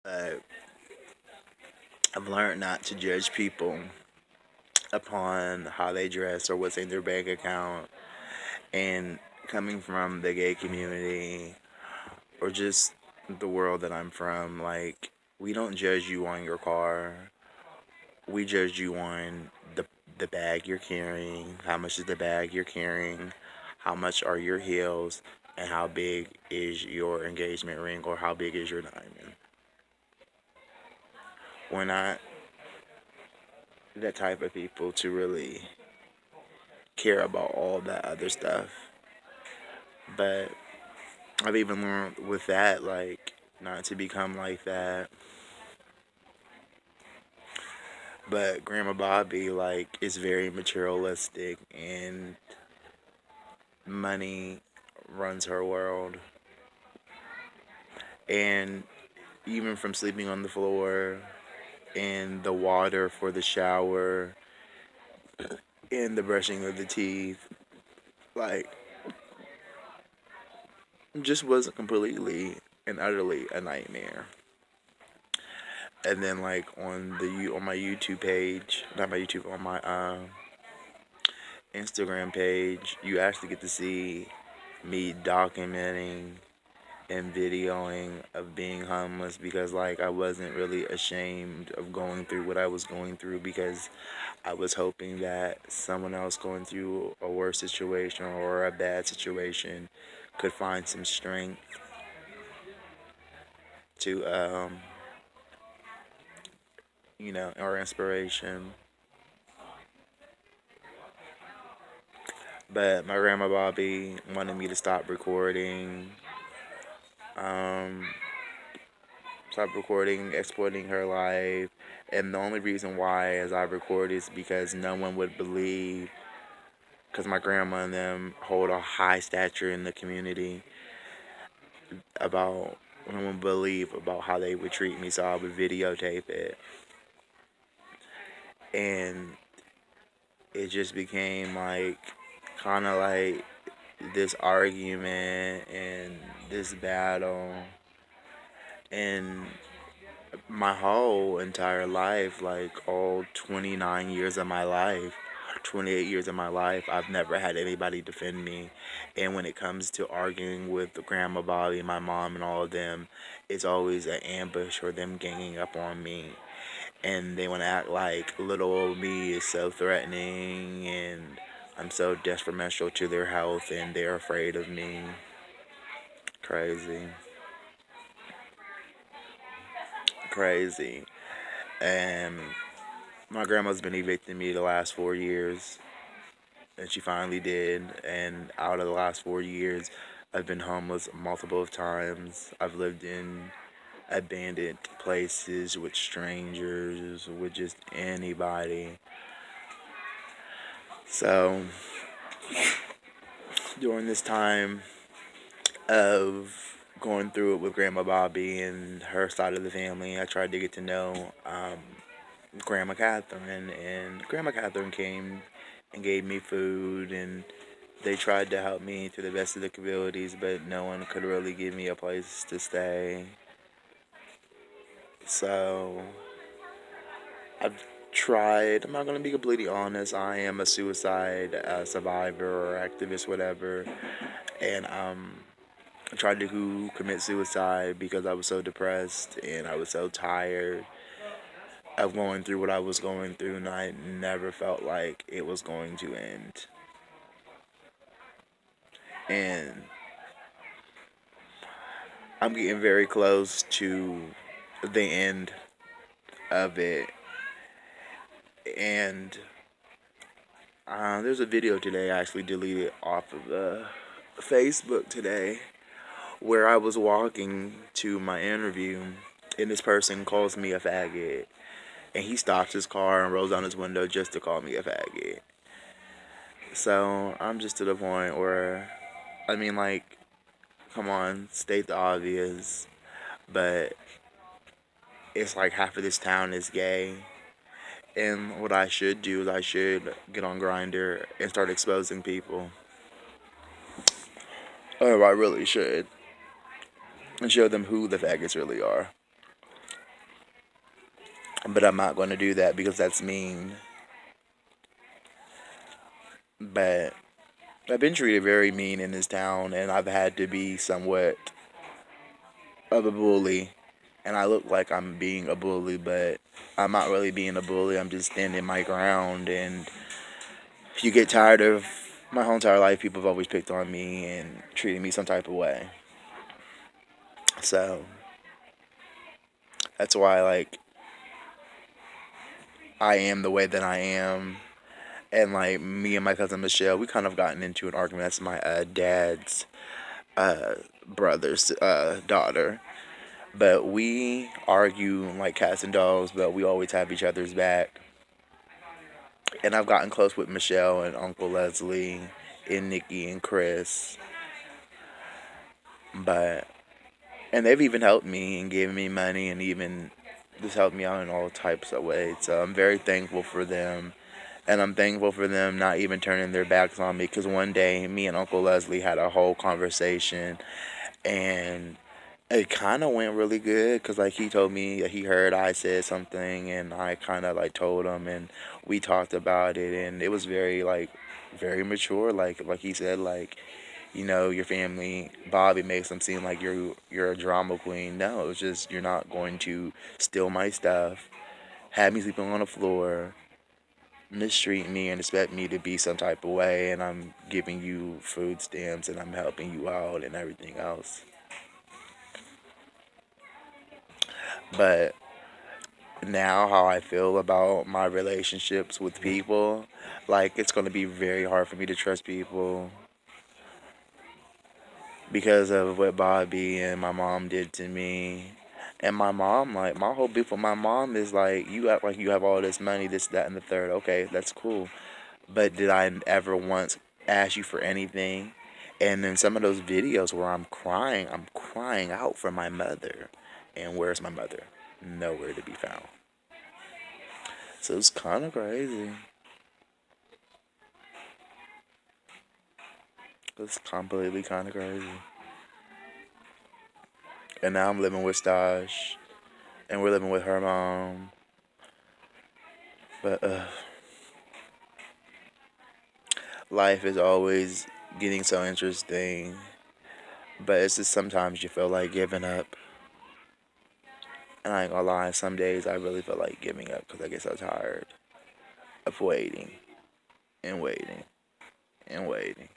But I've learned not to judge people upon how they dress or what's in their bank account. And coming from the gay community or just the world that I'm from, like, we don't judge you on your car. We judge you on the bag you're carrying, how much is the bag you're carrying, how much are your heels, and how big is your engagement ring or how big is your diamond. We're not that type of people to really care about all that other stuff. But I've even learned with that, like, not to become like that. But Grandma Bobby, like, is very materialistic and money runs her world. And even from sleeping on the floor and the water for the shower and the brushing of the teeth, like, just was completely and utterly a nightmare. And then, like, on my YouTube page, not my YouTube, on my Instagram page, you actually get to see me documenting and videoing of being homeless because, like, I wasn't really ashamed of going through what I was going through because I was hoping that someone else going through a worse situation or a bad situation could find some strength to or inspiration. But my grandma Bobby wanted me to um, stop recording, exploiting her life. And the only reason why as I record is because no one would believe, because my grandma and them hold a high stature in the community about, no one would believe about how they would treat me, so I would videotape it. And it just became like, kind of like this argument and this battle. And my whole entire life, like all 29 years of my life, 28 years of my life, I've never had anybody defend me. And when it comes to arguing with Grandma Bobby, my mom, and all of them, it's always an ambush or them ganging up on me. And they want to act like little old me is so threatening and I'm so detrimental to their health and they're afraid of me. Crazy. Crazy. And my grandma's been evicting me the last 4 years, and she finally did. And out of the last 4 years, I've been homeless multiple times. I've lived in abandoned places with strangers, with just anybody. So during this time of going through it with Grandma Bobby and her side of the family, I tried to get to know Grandma Catherine, and Grandma Catherine came and gave me food, and they tried to help me to the best of their abilities, but no one could really give me a place to stay. So I've tried. I'm not gonna be completely honest. I am a suicide survivor or activist, whatever, and I tried to commit suicide because I was so depressed and I was so tired of going through what I was going through, and I never felt like it was going to end. And I'm getting very close to the end of it. And there's a video today I actually deleted off of Facebook today where I was walking to my interview and this person calls me a faggot. And he stops his car and rolls down his window just to call me a faggot. So I'm just to the point where, I mean, like, come on, state the obvious. But it's like half of this town is gay. And what I should do is I should get on Grindr and start exposing people. Oh, I really should. And show them who the faggots really are. but I'm not going to do that because that's mean. But I've been treated very mean in this town, and I've had to be somewhat of a bully. And I look like I'm being a bully, but I'm not really being a bully. I'm just standing my ground. And if you get tired of my whole entire life, people have always picked on me and treated me some type of way. So that's why, like, I am the way that I am. And like me and my cousin Michelle, we kind of gotten into an argument. That's my dad's uh, brother's daughter. But we argue like cats and dogs, but we always have each other's back. And I've gotten close with Michelle and Uncle Leslie and Nikki and Chris. But and they've even helped me and given me money and even just helped me out in all types of ways. So I'm very thankful for them. And I'm thankful for them not even turning their backs on me because one day me and Uncle Leslie had a whole conversation and it kind of went really good because like he told me that he heard I said something and I kind of like told him and we talked about it and it was very like very mature like he said like your family Bobby makes them seem like you're a drama queen. No, it's just you're not going to steal my stuff, have me sleeping on the floor, mistreat me and expect me to be some type of way and I'm giving you food stamps and I'm helping you out and everything else. But now how I feel about my relationships with people, like it's gonna be very hard for me to trust people because of what Bobby and my mom did to me. And my mom, like my whole beef with my mom is like, you act like you have all this money, this, that, and the third. Okay, that's cool. But did I ever once ask you for anything? And in some of those videos where I'm crying out for my mother. And where's my mother? Nowhere to be found. So it's kind of crazy. It's completely kind of crazy. And now I'm living with Stash, and we're living with her mom. But life is always getting so interesting. But it's just sometimes you feel like giving up. And I ain't gonna lie, some days I really feel like giving up because I get so tired of waiting and waiting and waiting.